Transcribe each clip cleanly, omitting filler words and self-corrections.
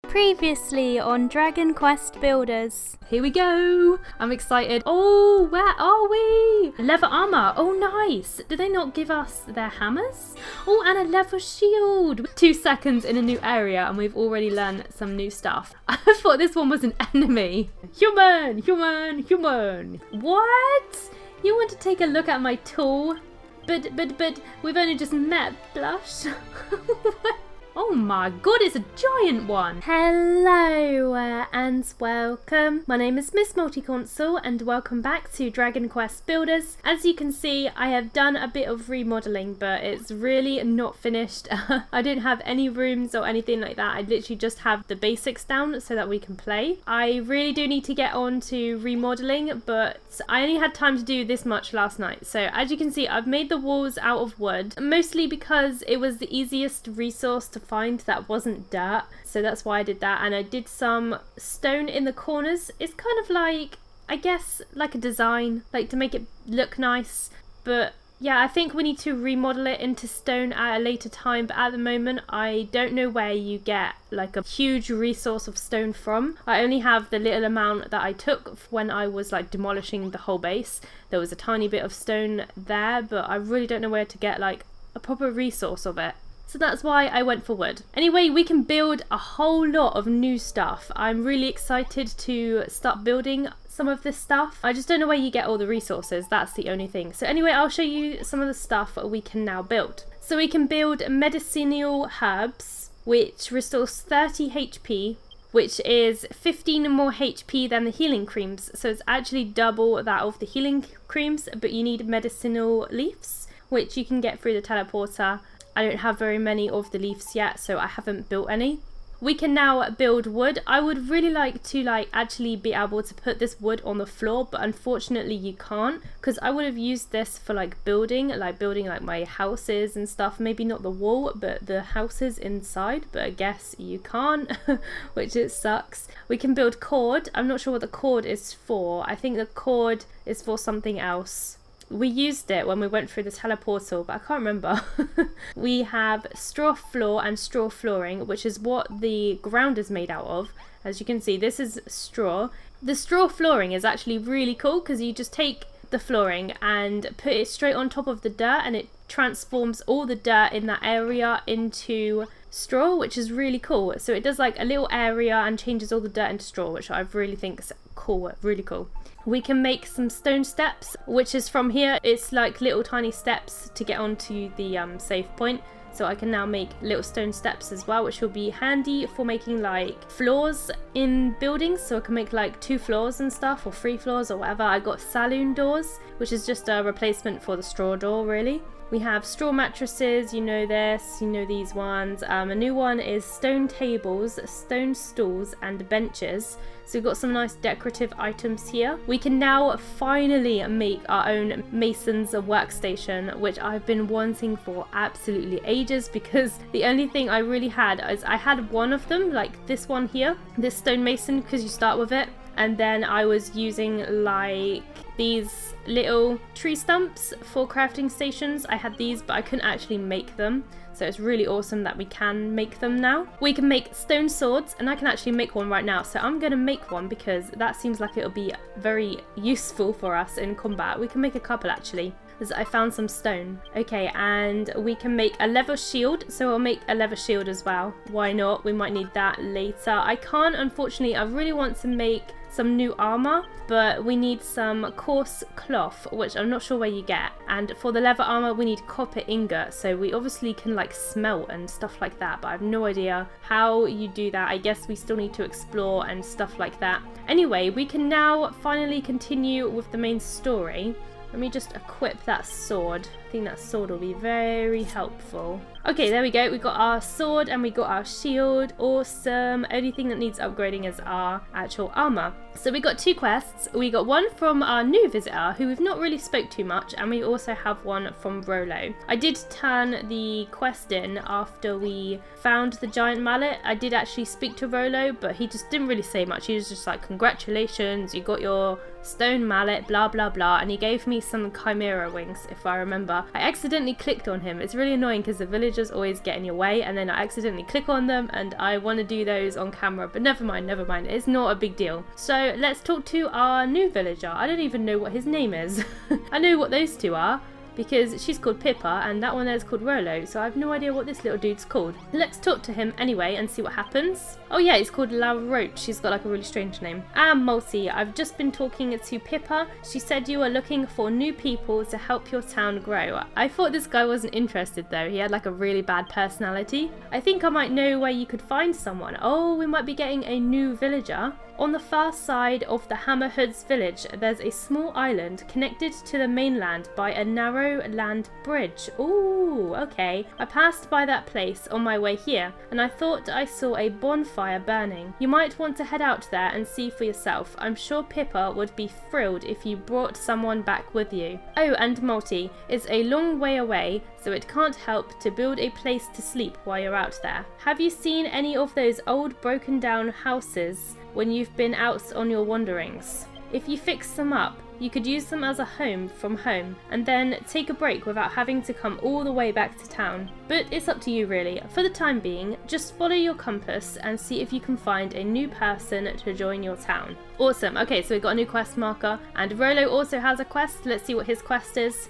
Previously on Dragon Quest Builders. Here we go. I'm excited. Oh, where are we? Leather armor. Oh, nice. Did they not give us their hammers? Oh, and a leather shield. 2 seconds in a new area and we've already learned some new stuff. I thought this one was an enemy. Human, human, human. What? You want to take a look at my tool? But we've only just met, Blush. What? Oh my god, it's a giant one! Hello and welcome. My name is Miss Multiconsole and welcome back to Dragon Quest Builders. As you can see, I have done a bit of remodeling, but it's really not finished. I didn't have any rooms or anything like that. I literally just have the basics down so that we can play. I really do need to get on to remodeling, but I only had time to do this much last night. So as you can see, I've made the walls out of wood, mostly because it was the easiest resource to find that wasn't dirt, so that's why I did that. And I did some stone in the corners. It's kind of like, I guess, like a design, like to make it look nice. But yeah, I think we need to remodel it into stone at a later time, but at the moment I don't know where you get like a huge resource of stone from. I only have the little amount that I took when I was like demolishing the whole base. There was a tiny bit of stone there, but I really don't know where to get like a proper resource of it. So that's why I went for wood. Anyway, we can build a whole lot of new stuff. I'm really excited to start building some of this stuff. I just don't know where you get all the resources. That's the only thing. So anyway, I'll show you some of the stuff we can now build. So we can build medicinal herbs, which restores 30 HP, which is 15 more HP than the healing creams. So it's actually double that of the healing creams, but you need medicinal leaves, which you can get through the teleporter. I don't have very many of the leaves yet, so I haven't built any. We can now build wood. I would really like to actually be able to put this wood on the floor, but unfortunately you can't, because I would have used this for building my houses and stuff. Maybe not the wall, but the houses inside, but I guess you can't, which it sucks. We can build cord. I'm not sure what the cord is for. I think the cord is for something else. We used it when we went through the teleportal, but I can't remember. We have straw floor and straw flooring, which is what the ground is made out of. As you can see, this is straw. The straw flooring is actually really cool because you just take the flooring and put it straight on top of the dirt and it transforms all the dirt in that area into straw, which is really cool. So it does like a little area and changes all the dirt into straw, which I really think is cool, really cool. We can make some stone steps, which is from here. It's like little tiny steps to get onto the save point. So I can now make little stone steps as well, which will be handy for making like floors in buildings. So I can make like 2 floors and stuff, or 3 floors or whatever. I got saloon doors, which is just a replacement for the straw door really. We have straw mattresses, you know this, you know these ones. A new one is stone tables, stone stools and benches. So we've got some nice decorative items here. We can now finally make our own mason's workstation, which I've been wanting for absolutely ages, because the only thing I really had is I had one of them, like this one here, this stonemason, because you start with it. And then I was using like these little tree stumps for crafting stations. I had these, but I couldn't actually make them. So it's really awesome that we can make them now. We can make stone swords, and I can actually make one right now. So I'm going to make one because that seems like it'll be very useful for us in combat. We can make a couple actually. I found some stone. Okay, and we can make a leather shield. So I'll make a leather shield as well. Why not? We might need that later. I can't, unfortunately. I really want to make some new armor, but we need some coarse cloth, which I'm not sure where you get. And for the leather armor, we need copper ingot. So we obviously can like smelt and stuff like that, but I have no idea how you do that. I guess we still need to explore and stuff like that. Anyway, we can now finally continue with the main story. Let me just equip that sword. I think that sword will be very helpful. Okay, there we go. We got our sword and we got our shield. Awesome. Only thing that needs upgrading is our actual armor. So we got 2 quests. We got one from our new visitor, who we've not really spoke too much, and we also have one from Rolo. I did turn the quest in after we found the giant mallet. I did actually speak to Rolo, but he just didn't really say much. He was just like, congratulations, you got your stone mallet, blah blah blah, and he gave me some chimera wings, if I remember. villager. I accidentally clicked on him. It's really annoying because the villagers always get in your way, and then I accidentally click on them, and I want to do those on camera, but never mind. It's not a big deal. So let's talk to our new villager. I don't even know what his name is. I know what those two are, because she's called Pippa and that one there is called Rolo, so I have no idea what this little dude's called. Let's talk to him anyway and see what happens. Oh yeah, he's called La Roche. She's got like a really strange name. Multi, I've just been talking to Pippa. She said you are looking for new people to help your town grow. I thought this guy wasn't interested though. He had like a really bad personality. I think I might know where you could find someone. Oh, we might be getting a new villager. On the far side of the Hammerhoods village, there's a small island connected to the mainland by a narrow land bridge. Ooh, okay. I passed by that place on my way here, and I thought I saw a bonfire burning. You might want to head out there and see for yourself. I'm sure Pippa would be thrilled if you brought someone back with you. Oh, and Multi, it's a long way away, so it can't help to build a place to sleep while you're out there. Have you seen any of those old broken down houses when you've been out on your wanderings? If you fix them up, you could use them as a home from home, and then take a break without having to come all the way back to town. But it's up to you really. For the time being, just follow your compass and see if you can find a new person to join your town. Awesome. Okay, so we've got a new quest marker, and Rolo also has a quest. Let's see what his quest is.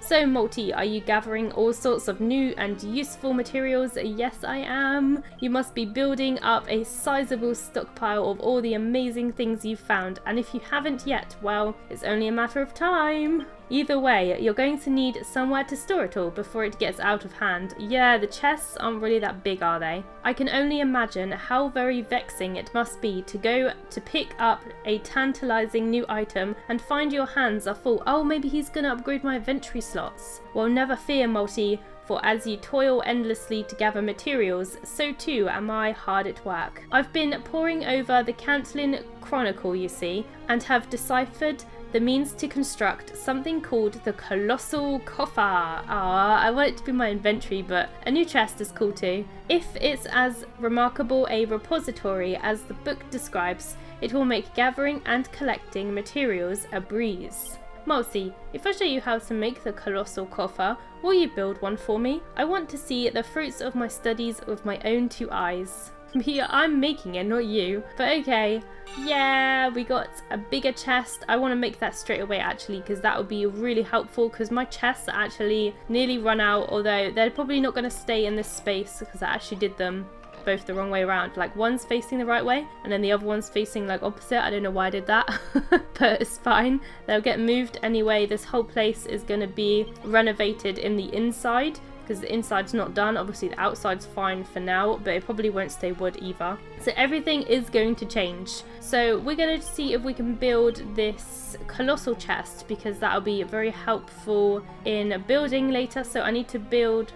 So Multi, are you gathering all sorts of new and useful materials? Yes, I am. You must be building up a sizable stockpile of all the amazing things you've found, and if you haven't yet, well, it's only a matter of time. Either way, you're going to need somewhere to store it all before it gets out of hand. Yeah, the chests aren't really that big, are they? I can only imagine how very vexing it must be to go to pick up a tantalizing new item and find your hands are full. Oh, maybe he's gonna upgrade my inventory slots. Well, never fear, Multi, for as you toil endlessly to gather materials, so too am I hard at work. I've been poring over the Cantlin Chronicle, you see, and have deciphered the means to construct something called the Colossal Coffer. I want it to be my inventory, but a new chest is cool too. If it's as remarkable a repository as the book describes, it will make gathering and collecting materials a breeze. Multi, if I show you how to make the Colossal Coffer, will you build one for me? I want to see the fruits of my studies with my own two eyes. Yeah, I'm making it, not you. But okay. Yeah, we got a bigger chest. I want to make that straight away actually, because that would be really helpful, because my chests are actually nearly run out, although they're probably not going to stay in this space because I actually did them both the wrong way around. Like one's facing the right way and then the other one's facing like opposite. I don't know why I did that, but it's fine. They'll get moved anyway. This whole place is going to be renovated in the inside, because the inside's not done. Obviously the outside's fine for now, but it probably won't stay wood either. So everything is going to change. So we're going to see if we can build this colossal chest, because that'll be very helpful in building later. So I need to build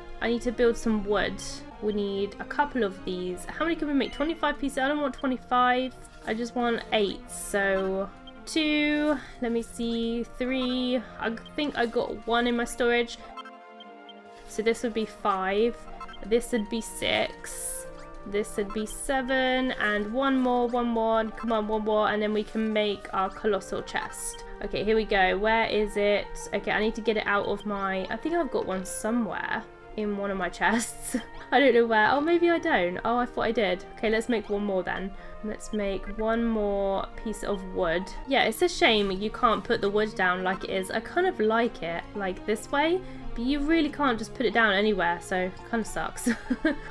some wood. We need a couple of these. How many can we make? 25 pieces. I don't want 25. I just want 8. So 2, let me see, 3. I think I got 1 in my storage. So this would be 5, this would be 6, this would be 7, and one more, come on, one more, and then we can make our colossal chest. Okay, here we go. Where is it? Okay, I need to get it out of my, I think I've got one somewhere in one of my chests. I don't know where. Oh, maybe I don't. Oh, I thought I did. Okay, let's make one more then. Let's make one more piece of wood. Yeah, it's a shame you can't put the wood down like it is. I kind of like it like this way, but you really can't just put it down anywhere, so it kind of sucks.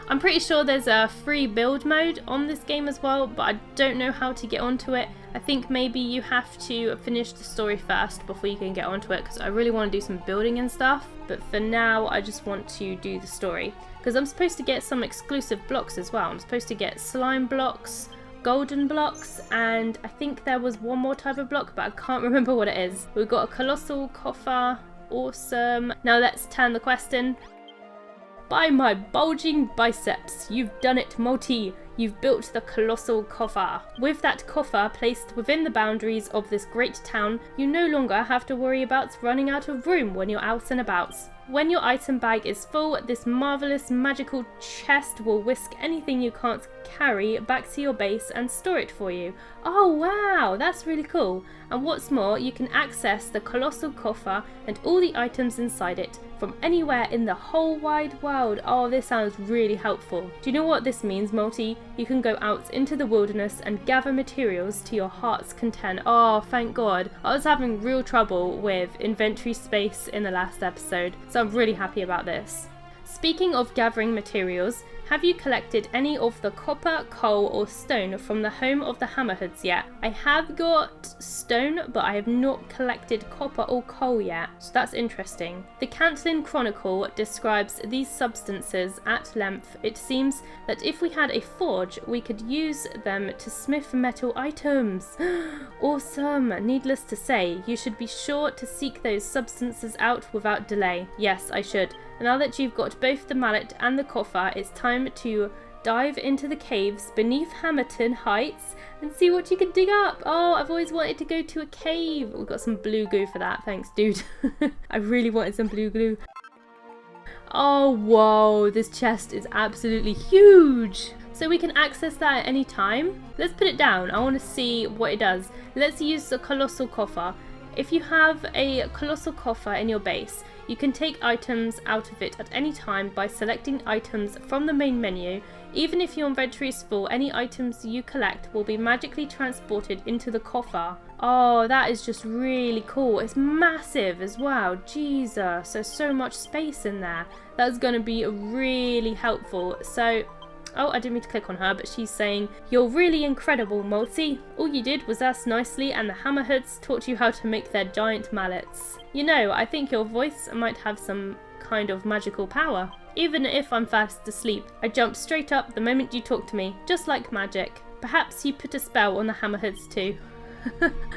I'm pretty sure there's a free build mode on this game as well, but I don't know how to get onto it. I think maybe you have to finish the story first before you can get onto it, because I really want to do some building and stuff, but for now I just want to do the story, because I'm supposed to get some exclusive blocks as well. I'm supposed to get slime blocks, golden blocks, and I think there was one more type of block, but I can't remember what it is. We've got a colossal coffer. Awesome. Now let's turn the quest in. By my bulging biceps, you've done it, Multi. You've built the colossal coffer. With that coffer placed within the boundaries of this great town, you no longer have to worry about running out of room when you're out and about. When your item bag is full, this marvelous magical chest will whisk anything you can't carry back to your base and store it for you. Oh wow, that's really cool. And what's more, you can access the Colossal Coffer and all the items inside it from anywhere in the whole wide world. Oh, this sounds really helpful. Do you know what this means, Multi? You can go out into the wilderness and gather materials to your heart's content. Oh, thank God. I was having real trouble with inventory space in the last episode, so I'm really happy about this. Speaking of gathering materials, have you collected any of the copper, coal or stone from the home of the Hammerhoods yet? I have got stone, but I have not collected copper or coal yet, so that's interesting. The Kenelm Chronicle describes these substances at length. It seems that if we had a forge, we could use them to smith metal items. Awesome! Needless to say, you should be sure to seek those substances out without delay. Yes, I should. Now that you've got both the mallet and the coffer, it's time to dive into the caves beneath Hammerton Heights and see what you can dig up. Oh, I've always wanted to go to a cave. We've got some blue glue for that. Thanks, dude. I really wanted some blue glue. Oh, whoa. This chest is absolutely huge. So we can access that at any time. Let's put it down. I want to see what it does. Let's use the Colossal Coffer. If you have a Colossal Coffer in your base, you can take items out of it at any time by selecting items from the main menu. Even if your inventory is full, any items you collect will be magically transported into the coffer. Oh, that is just really cool. It's massive as well. Jesus, there's so much space in there. That's going to be really helpful. So, oh, I didn't mean to click on her, but she's saying, "You're really incredible, Multi. All you did was ask nicely and the Hammerhoods taught you how to make their giant mallets. You know, I think your voice might have some kind of magical power. Even if I'm fast asleep, I jump straight up the moment you talk to me, just like magic. Perhaps you put a spell on the Hammerhoods too."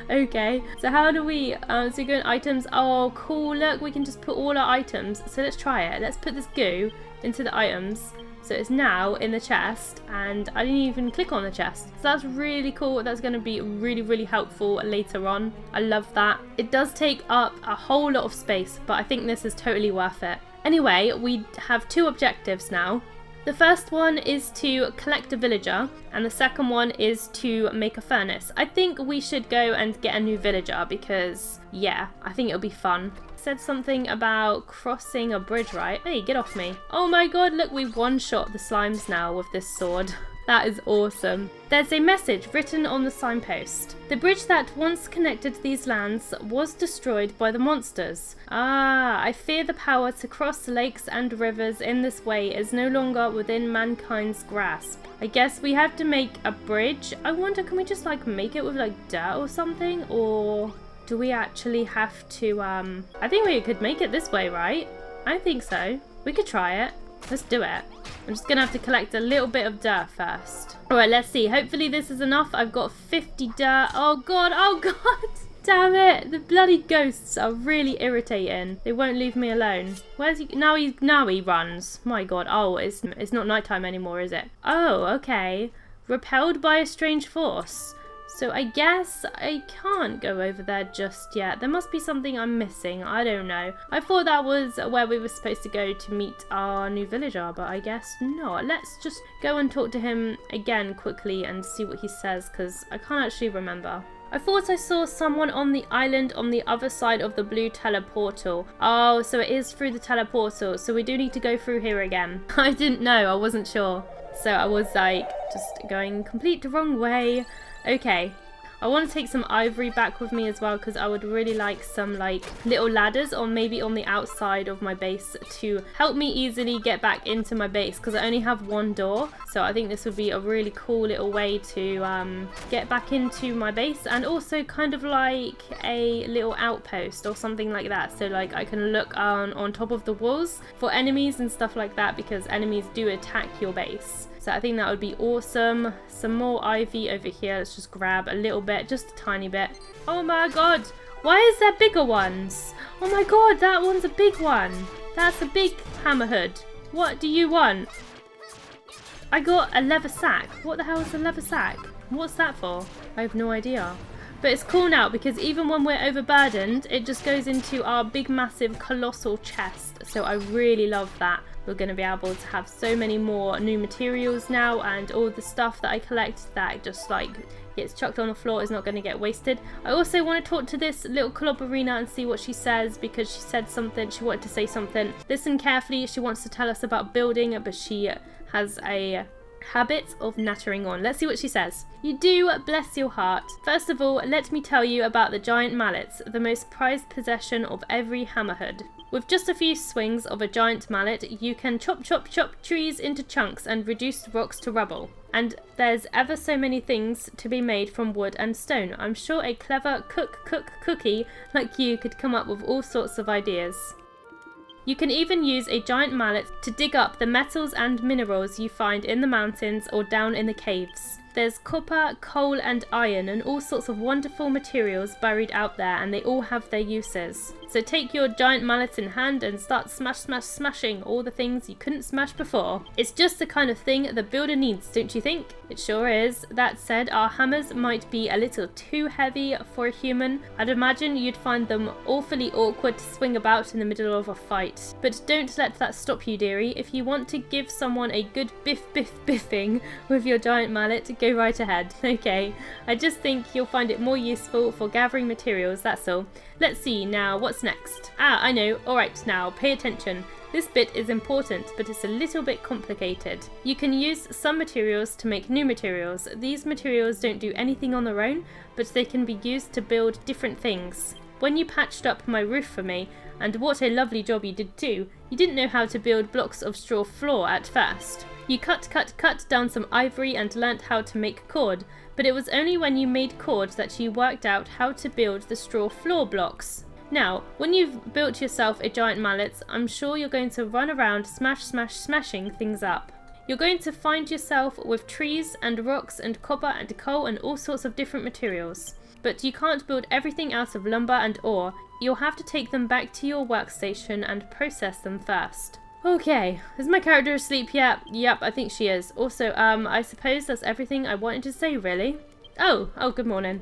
Okay, so how do we, so we go in items. Oh, cool, look, we can just put all our items. So let's try it. Let's put this goo into the items. So it's now in the chest, and I didn't even click on the chest. So that's really cool. That's going to be really, really helpful later on. I love that. It does take up a whole lot of space, but I think this is totally worth it. Anyway, we have two objectives now. The first one is to collect a villager, and the second one is to make a furnace. I think we should go and get a new villager because, yeah, I think it'll be fun. Said something about crossing a bridge, right? Hey, get off me. Oh my god, look, we've one-shot the slimes now with this sword. That is awesome. There's a message written on the signpost. The bridge that once connected these lands was destroyed by the monsters. Ah, I fear the power to cross lakes and rivers in this way is no longer within mankind's grasp. I guess we have to make a bridge. I wonder, can we just like make it with like dirt or something? Or do we actually have to, I think we could make it this way, right? I think so. We could try it. Let's do it. I'm just going to have to collect a little bit of dirt first. Alright, let's see. Hopefully this is enough. I've got 50 dirt. Oh god, oh god. Damn it. The bloody ghosts are really irritating. They won't leave me alone. Where's he? Now he runs. My god. Oh, it's not nighttime anymore, is it? Oh, okay. Repelled by a strange force. So I guess I can't go over there just yet. There must be something I'm missing. I don't know. I thought that was where we were supposed to go to meet our new villager, but I guess not. Let's just go and talk to him again quickly and see what he says, because I can't actually remember. I thought I saw someone on the island on the other side of the blue teleportal. Oh, so it is through the teleportal. So we do need to go through here again. I didn't know. I wasn't sure. So I was like just going complete the wrong way. Okay, I want to take some ivory back with me as well, because I would really like some like little ladders, or maybe on the outside of my base to help me easily get back into my base, because I only have one door. So I think this would be a really cool little way to get back into my base, and also kind of like a little outpost or something like that. So like I can look on top of the walls for enemies and stuff like that, because enemies do attack your base. So I think that would be awesome. Some more ivy over here. Let's just grab a little bit, just a tiny bit. Oh my god, why is there bigger ones? Oh my god, that one's a big one. That's a big hammerhood. What do you want? I got a leather sack. What the hell is a leather sack? What's that for? I have no idea. But it's cool now because even when we're overburdened, it just goes into our big massive colossal chest. So I really love that. We're going to be able to have so many more new materials now, and all the stuff that I collect that just like gets chucked on the floor is not going to get wasted. I also want to talk to this little Colobarina and see what she says, because she said something, she wanted to say something. Listen carefully, she wants to tell us about building, but she has a habit of nattering on. Let's see what she says. You do, bless your heart. First of all, let me tell you about the giant mallets, the most prized possession of every hammerhead. With just a few swings of a giant mallet, you can chop trees into chunks and reduce rocks to rubble. And there's ever so many things to be made from wood and stone. I'm sure a clever cookie like you could come up with all sorts of ideas. You can even use a giant mallet to dig up the metals and minerals you find in the mountains or down in the caves. There's copper, coal and iron and all sorts of wonderful materials buried out there, and they all have their uses. So take your giant mallet in hand and start smashing all the things you couldn't smash before. It's just the kind of thing the builder needs, don't you think? It sure is. That said, our hammers might be a little too heavy for a human. I'd imagine you'd find them awfully awkward to swing about in the middle of a fight. But don't let that stop you, dearie. If you want to give someone a good biffing with your giant mallet, go right ahead. Okay, I just think you'll find it more useful for gathering materials, that's all. Let's see now, what's next? Ah, I know. Alright, now pay attention. This bit is important, but it's a little bit complicated. You can use some materials to make new materials. These materials don't do anything on their own, but they can be used to build different things. When you patched up my roof for me, and what a lovely job you did too, you didn't know how to build blocks of straw floor at first. You cut down some ivory and learnt how to make cord, but it was only when you made cord that you worked out how to build the straw floor blocks. Now, when you've built yourself a giant mallet, I'm sure you're going to run around smashing things up. You're going to find yourself with trees and rocks and copper and coal and all sorts of different materials. But you can't build everything out of lumber and ore. You'll have to take them back to your workstation and process them first. Okay, is my character asleep yet? Yep, I think she is. Also, I suppose that's everything I wanted to say, really. Oh, good morning.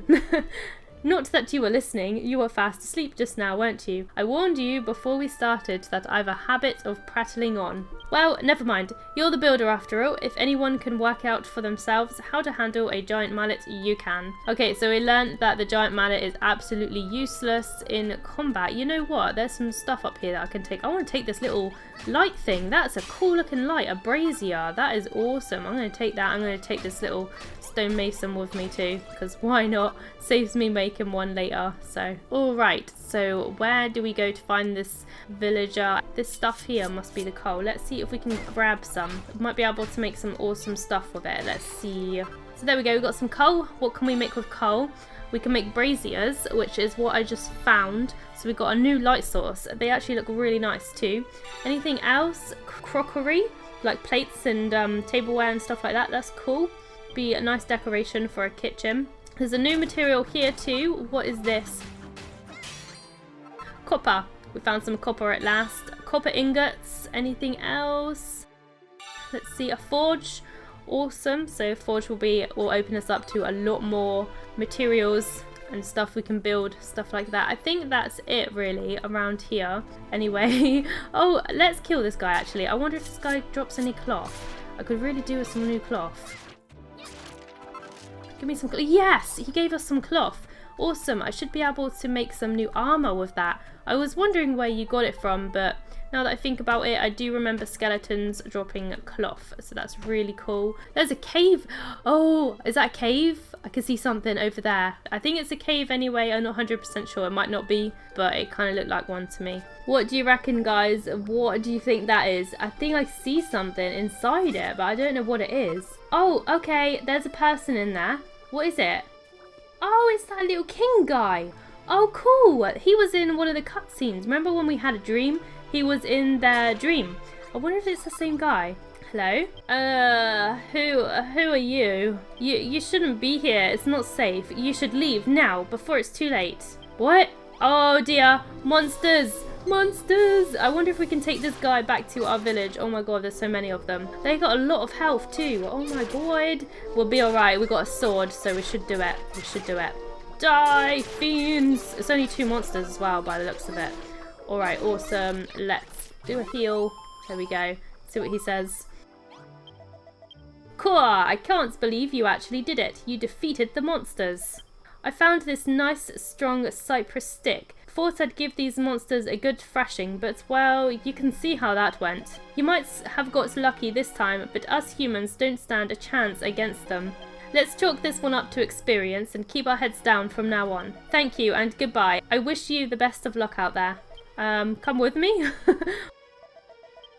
Not that you were listening, you were fast asleep just now, weren't you? I warned you before we started that I've a habit of prattling on. Well, never mind. You're the builder after all. If anyone can work out for themselves how to handle a giant mallet, you can. Okay, so we learned that the giant mallet is absolutely useless in combat. You know what? There's some stuff up here that I can take. I want to take this little light thing. That's a cool looking light, a brazier. That is awesome. I'm going to take that. I'm going to take this little stonemason with me too, because why not? Saves me making one later. So alright, so where do we go to find this villager? This stuff here must be the coal. Let's see if we can grab some. Might be able to make some awesome stuff with it. Let's see. So there we go, we've got some coal. What can we make with coal? We can make braziers, which is what I just found. So we've got a new light source. They actually look really nice too. Anything else? Crockery, like plates and tableware and stuff like that. That's cool. Be a nice decoration for a kitchen. There's a new material here too. What is this? Copper. We found some copper at last. Copper ingots. Anything else? Let's see, a forge. Awesome. So forge will open us up to a lot more materials and stuff we can build, stuff like that. I think that's it really around here. Anyway, oh, let's kill this guy actually. I wonder if this guy drops any cloth. I could really do with some new cloth. Give me some cloth. Yes, he gave us some cloth. Awesome. I should be able to make some new armor with that. I was wondering where you got it from, but now that I think about it, I do remember skeletons dropping cloth, so that's really cool. There's a cave. Oh, is that a cave? I can see something over there. I think it's a cave anyway. I'm not 100% sure. It might not be, but it kind of looked like one to me. What do you reckon, guys? What do you think that is? I think I see something inside it, but I don't know what it is. Oh, okay. There's a person in there. What is it? Oh, it's that little king guy. Oh, cool. He was in one of the cutscenes. Remember when we had a dream? He was in their dream. I wonder if it's the same guy. Hello? Who are you? You shouldn't be here. It's not safe. You should leave now before it's too late. What? Oh dear. Monsters. Monsters! I wonder if we can take this guy back to our village. Oh my god, there's so many of them. They got a lot of health too. Oh my god. We'll be alright. We got a sword, so we should do it. We should do it. Die, fiends! It's only 2 monsters as well, by the looks of it. Alright, awesome. Let's do a heal. There we go. See what he says. Cool! I can't believe you actually did it. You defeated the monsters. I found this nice, strong cypress stick. Thought I'd give these monsters a good thrashing, but well, you can see how that went. You might have got lucky this time, but us humans don't stand a chance against them. Let's chalk this one up to experience and keep our heads down from now on. Thank you and goodbye. I wish you the best of luck out there. Come with me?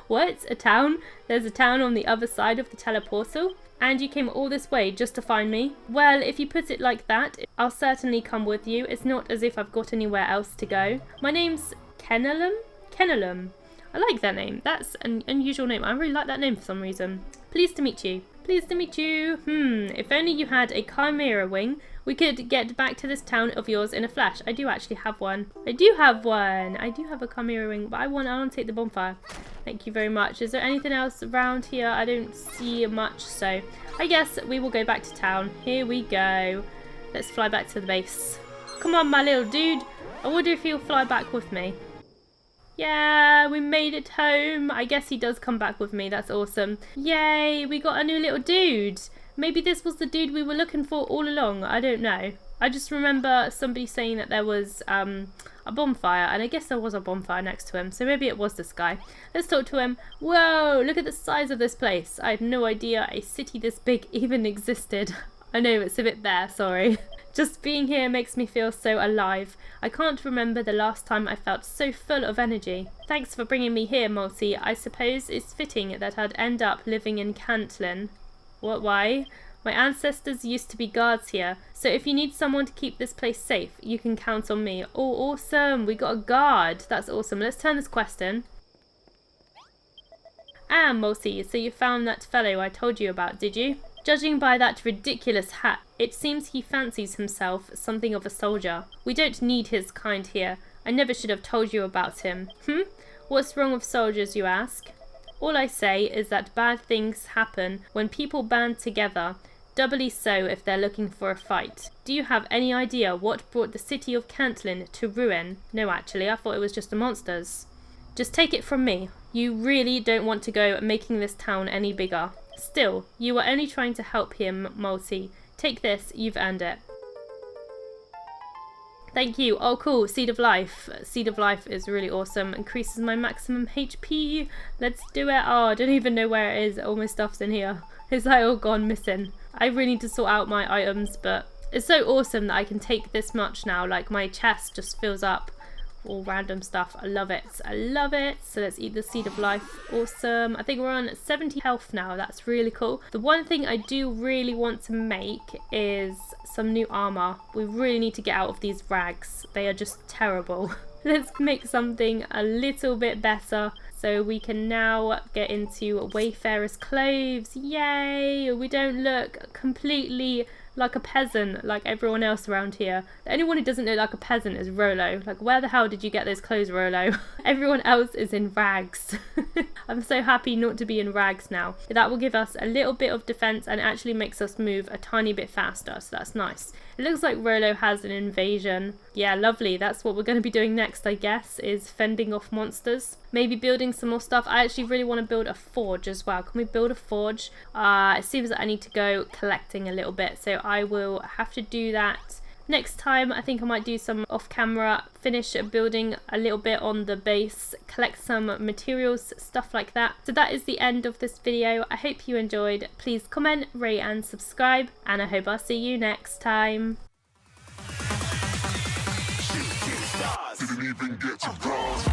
What? A town? There's a town on the other side of the teleportal? And you came all this way just to find me? Well, if you put it like that, I'll certainly come with you. It's not as if I've got anywhere else to go. My name's Kenelm? Kenelm. I like that name. That's an unusual name. I really like that name for some reason. Pleased to meet you. Pleased to meet you. If only you had a chimera wing, we could get back to this town of yours in a flash. I do actually have one. I do have one. I do have a chimera wing, but I want to take the bonfire. Thank you very much. Is there anything else around here? I don't see much, so I guess we will go back to town. Here we go. Let's fly back to the base. Come on, my little dude. I wonder if he'll fly back with me. Yeah, we made it home. I guess he does come back with me. That's awesome. Yay, we got a new little dude. Maybe this was the dude we were looking for all along. I don't know. I just remember somebody saying that there was a bonfire, and I guess there was a bonfire next to him, so maybe it was this guy. Let's talk to him. Whoa, look at the size of this place. I had no idea a city this big even existed. I know, it's a bit bare, sorry. Just being here makes me feel so alive. I can't remember the last time I felt so full of energy. Thanks for bringing me here, Multi. I suppose it's fitting that I'd end up living in Cantlin. What, why? My ancestors used to be guards here, so if you need someone to keep this place safe, you can count on me. Oh, awesome. We got a guard. That's awesome. Let's turn this quest in. Multi, so you found that fellow I told you about, did you? Judging by that ridiculous hat, it seems he fancies himself something of a soldier. We don't need his kind here. I never should have told you about him. What's wrong with soldiers, you ask? All I say is that bad things happen when people band together, doubly so if they're looking for a fight. Do you have any idea what brought the city of Cantlin to ruin? No, actually, I thought it was just the monsters. Just take it from me. You really don't want to go making this town any bigger. Still, you were only trying to help him, Multi. Take this, you've earned it. Thank you. Oh, cool. Seed of Life. Seed of Life is really awesome. Increases my maximum HP. Let's do it. Oh, I don't even know where it is. All my stuff's in here. It's like all gone missing. I really need to sort out my items, but it's so awesome that I can take this much now. Like, my chest just fills up. All random stuff. I love it. I love it. So let's eat the Seed of Life. Awesome. I think we're on 70 health now. That's really cool. The one thing I do really want to make is some new armor. We really need to get out of these rags. They are just terrible. Let's make something a little bit better. So we can now get into Wayfarer's clothes. Yay! We don't look completely like a peasant like everyone else around here. The only one who doesn't look like a peasant is Rollo. Like, where the hell did you get those clothes, Rollo? Everyone else is in rags. I'm so happy not to be in rags now. That will give us a little bit of defense and actually makes us move a tiny bit faster, so that's nice. It looks like Rollo has an invasion. Yeah, lovely. That's what we're going to be doing next, I guess, is fending off monsters. Maybe building some more stuff. I actually really want to build a forge as well. Can we build a forge? It seems that I need to go collecting a little bit, so I will have to do that next time. I think I might do some off camera, finish building a little bit on the base, collect some materials, stuff like that. So that is the end of this video. I hope you enjoyed. Please comment, rate and subscribe, and I hope I'll see you next time. Didn't even get to bronze.